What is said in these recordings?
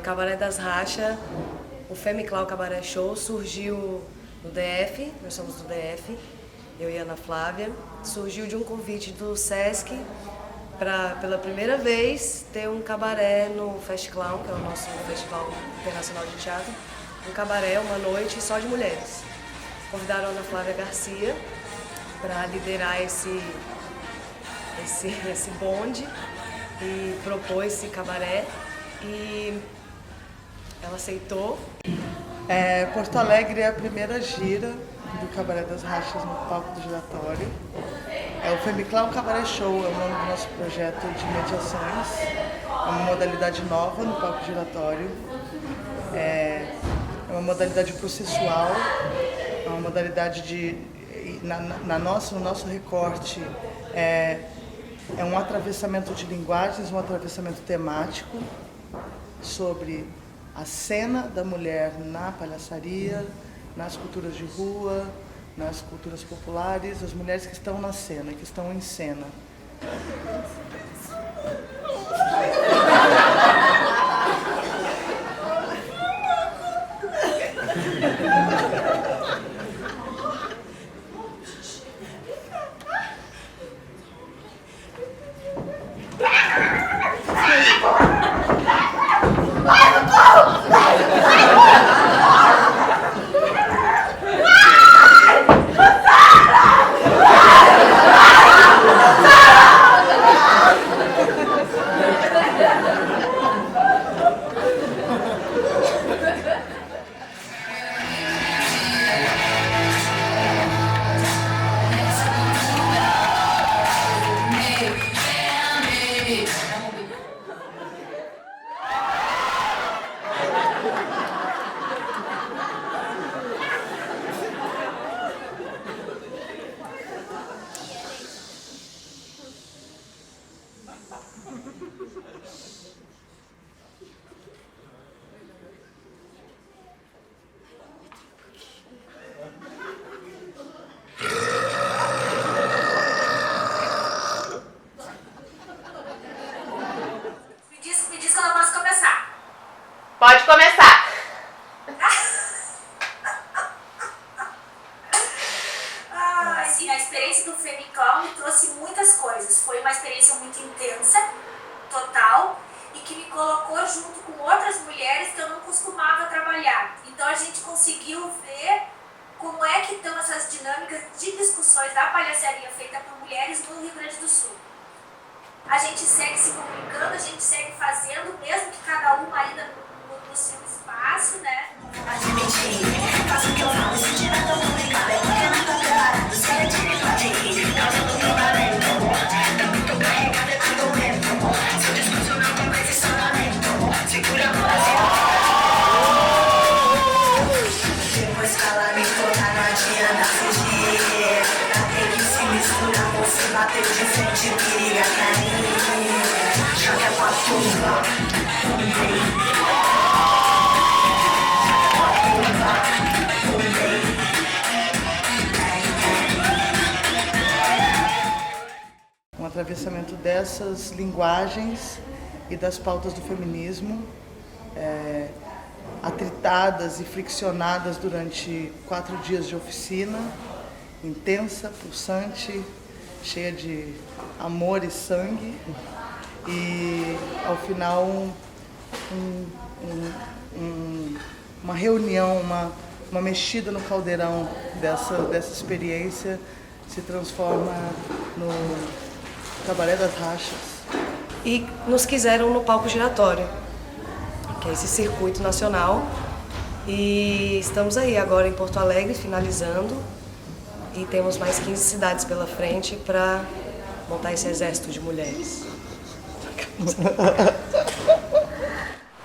Cabaré das Rachas, o Femiclau Cabaré Show surgiu no DF, nós somos do DF, eu e a Ana Flávia. Surgiu de um convite do Sesc para, pela primeira vez, ter um cabaré no Festclown, que é o nosso Festival Internacional de Teatro. Um cabaré, uma noite só de mulheres. Convidaram a Ana Flávia Garcia para liderar esse bonde e propor esse cabaré, e ela aceitou. Porto Alegre é a primeira gira do Cabaré das Rachas no palco do Giratório. O Femiclau Cabaré Show é o nome do nosso projeto de mediações. É uma modalidade nova no palco giratório. É uma modalidade processual, é uma modalidade no nosso recorte, é um atravessamento de linguagens, um atravessamento temático sobre a cena da mulher na palhaçaria, nas culturas de rua, nas culturas populares, as mulheres que estão na cena, que estão em cena. Pode começar. Assim, a experiência do Femiclau me trouxe muitas coisas. Foi uma experiência muito intensa, total, e que me colocou junto com outras mulheres que eu não costumava trabalhar. Então a gente conseguiu ver como é que estão essas dinâmicas de discussões da palhaçaria feita por mulheres no Rio Grande do Sul. A gente segue se comunicando, a gente segue fazendo, mesmo que cada uma ainda no seu espaço, né? Admitir, faço o que eu falo, se tiver tão complicado, é porque não tá preparado, se é de invadir, causa do trabalhamento, tá muito carregado, é argumento, seu discurso não tem posicionamento, segura a Brasil. Depois cala me tocar, não adianta fugir, até que se mistura, você bateu de frente, periga cair, joga pra tumba. Um atravessamento dessas linguagens e das pautas do feminismo, atritadas e friccionadas durante 4 dias de oficina, intensa, pulsante, cheia de amor e sangue, e ao final uma reunião, uma mexida no caldeirão dessa experiência se transforma no Cabaré das Rachas. E nos quiseram no palco giratório, que é esse circuito nacional. E estamos aí agora em Porto Alegre, finalizando. E temos mais 15 cidades pela frente para montar esse exército de mulheres.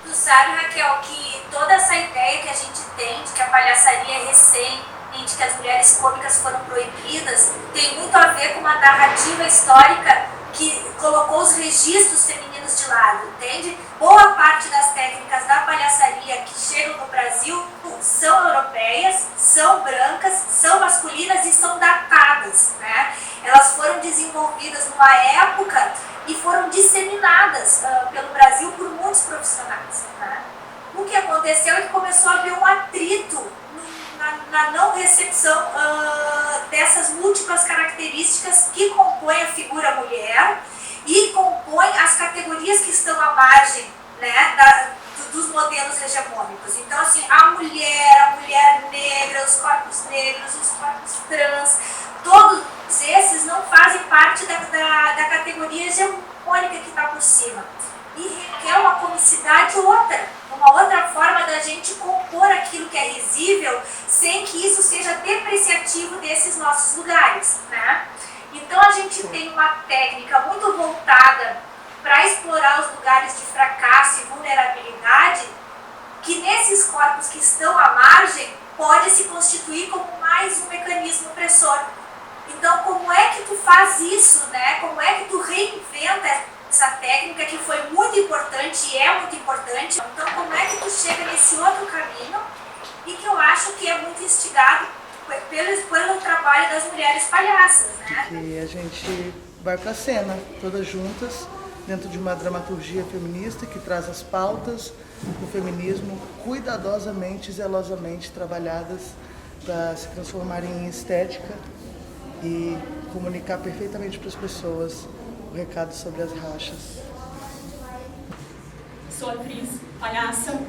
Tu sabe, Raquel, que toda essa ideia que a gente tem de que a palhaçaria é recente, de que as mulheres cômicas foram proibidas, tem muito a ver com uma narrativa histórica que colocou os registros femininos de lado, entende? Boa parte das técnicas da palhaçaria que chegam no Brasil são europeias, são brancas, são masculinas e são datadas, né? Elas foram desenvolvidas numa época e foram disseminadas pelo Brasil por muitos profissionais, né? aconteceu é que começou a haver um atrito na não recepção dessas múltiplas características que compõem a figura mulher e compõem as categorias que estão à margem, né, dos modelos hegemônicos. Então, assim, a mulher negra, os corpos trans, todos esses não fazem parte da categoria hegemônica que está por cima. E requer uma comicidade uma outra forma da gente compor aquilo que é risível, sem que isso seja depreciativo desses nossos lugares, né? Então a gente tem uma técnica muito voltada para explorar os lugares de fracasso e vulnerabilidade, que nesses corpos que estão à margem pode se constituir como mais um mecanismo opressor. Então, como é que tu faz isso, né? Como é que tu reinventa essa técnica que foi muito importante e é muito importante? Então, como é que tu chega nesse outro caminho e que eu acho que é muito instigado pelo trabalho das mulheres palhaças, né? E a gente vai para a cena, todas juntas, dentro de uma dramaturgia feminista que traz as pautas do feminismo cuidadosamente e zelosamente trabalhadas para se transformarem em estética e comunicar perfeitamente para as pessoas o recado sobre as rachas. Sou atriz, palhaça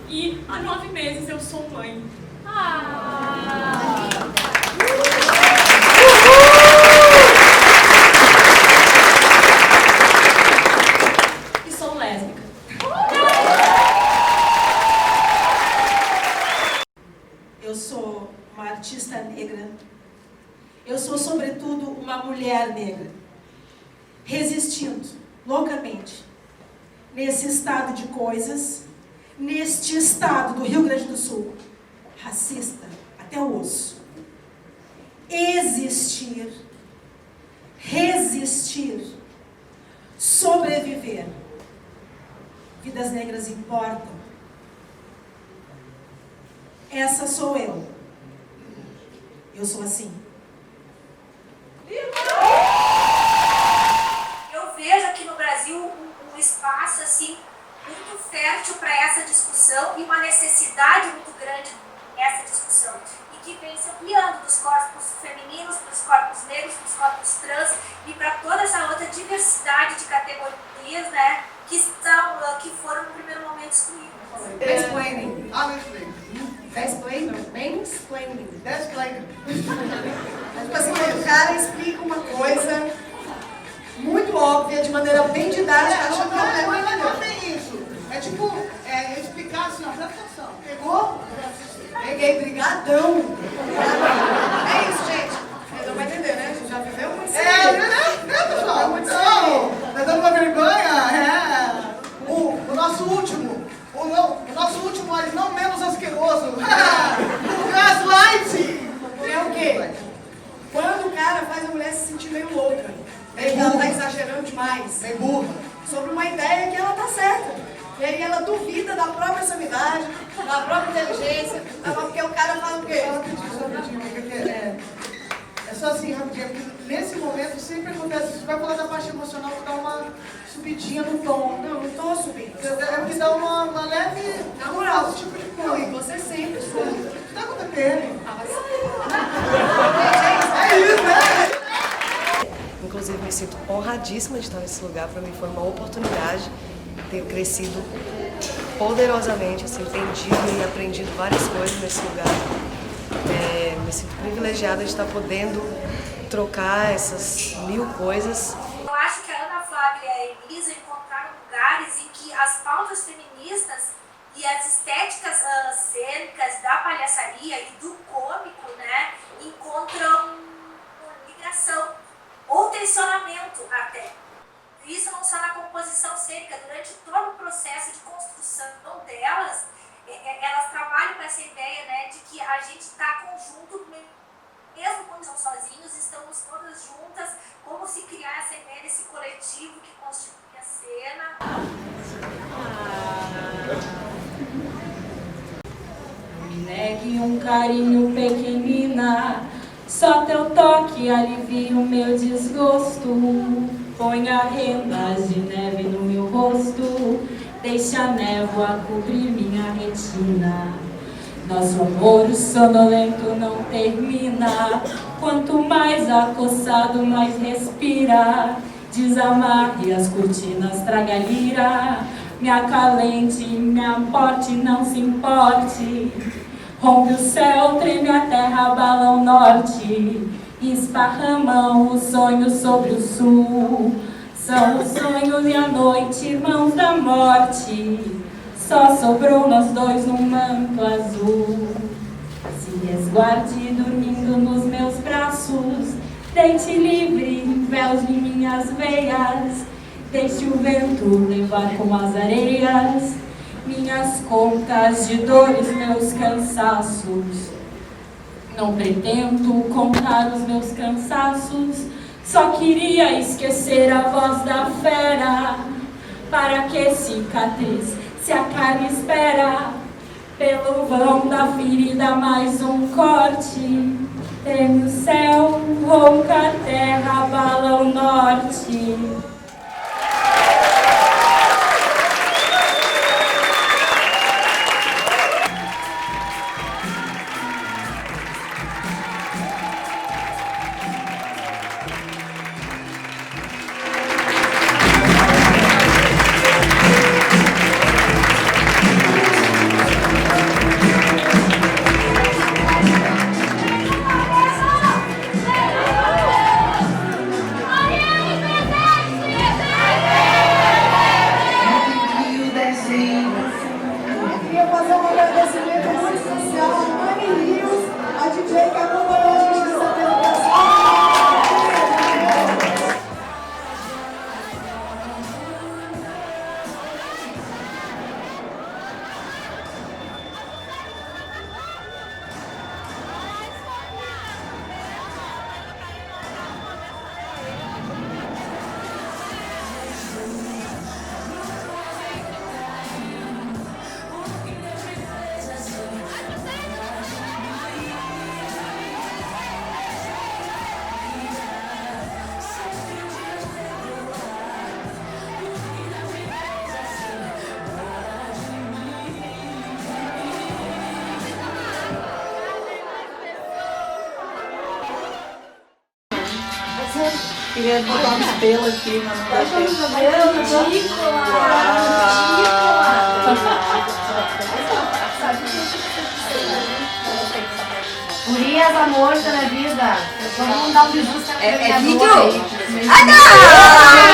e há 9 meses eu sou mãe. E sou lésbica. Eu sou uma artista negra. Eu sou, sobretudo, uma mulher negra, resistindo loucamente nesse estado de coisas, neste estado do Rio Grande do Sul, racista até o osso. Existir, resistir, sobreviver. Vidas negras importam. Essa sou eu. Eu sou assim. Eu vejo aqui no Brasil um espaço assim muito fértil para essa discussão e uma necessidade muito grande nessa discussão e que vem se ampliando dos corpos femininos para os corpos negros, para os corpos trans e para toda essa outra diversidade de categorias, né, que foram no primeiro momento excluídas. Mansplaining. Mansplaining. Tipo assim, quando o cara explica uma coisa muito óbvia, de maneira bem didática, achando que Não tem isso. É tipo, explicar assim, ó, presta atenção. Pegou? Peguei, brigadão. É isso, gente. Vocês não vão entender, né? A gente já viveu muito isso. Né, pessoal? Não, tá dando uma vergonha. O nosso último, mas não menos asqueroso. O gaslight. É o quê? Quando o cara faz a mulher se sentir meio louca. Ela tá exagerando demais. Bem burra. Sobre uma ideia que ela tá certa. E aí ela duvida da própria sanidade, da própria inteligência, porque o cara fala o quê? Só rapidinho, é só assim, rapidinho, porque nesse momento sempre acontece, você vai falar da parte emocional, que dá uma subidinha no tom. Não, não tô subindo. É porque dá uma leve... Na moral, esse tipo de não, coisa. e você sempre soube. Tá com TPM. É isso, né? Inclusive, me sinto honradíssima de estar nesse lugar. Para mim foi uma oportunidade. Tenho crescido poderosamente, assim, entendido e aprendido várias coisas nesse lugar. Me sinto privilegiada de estar podendo trocar essas 1000 coisas. Eu acho que a Ana Flávia e a Elisa encontraram lugares em que as pautas feministas e as estéticas cênicas da palhaçaria e do cômico, né, encontram ligação ou tensionamento até. Isso não só na composição cênica, durante todo o processo de construção delas, elas trabalham com essa ideia, né, de que a gente está conjunto, mesmo quando estão sozinhos, estamos todas juntas, como se criar essa ideia desse coletivo que constitui a cena. Negue um carinho, pequenina, só teu toque alivia o meu desgosto. Ponha rendas de neve no meu rosto, deixa a névoa cobrir minha retina. Nosso amor sonolento não termina. Quanto mais acossado, mais respira. Desamarre as cortinas, traga a lira. Me acalente, me aporte, não se importe. Rompe o céu, treme a terra, abala o norte. Esparramam os sonhos sobre o sul. São os sonhos e a noite, irmãos da morte. Só sobrou nós dois num manto azul. Se resguarde dormindo nos meus braços. Deite livre, véus em minhas veias. Deixe o vento levar como as areias minhas contas de dores, meus cansaços. Não pretendo contar os meus cansaços, só queria esquecer a voz da fera. Para que cicatriz, se a carne espera? Pelo vão da ferida mais um corte. Treme o céu, ronca a terra, abala o norte. Queria botar uns pelos aqui, mas não dá tempo. Gurias, amor, tá na vida. Vamos dar um bisu. É vídeo? Ah, não!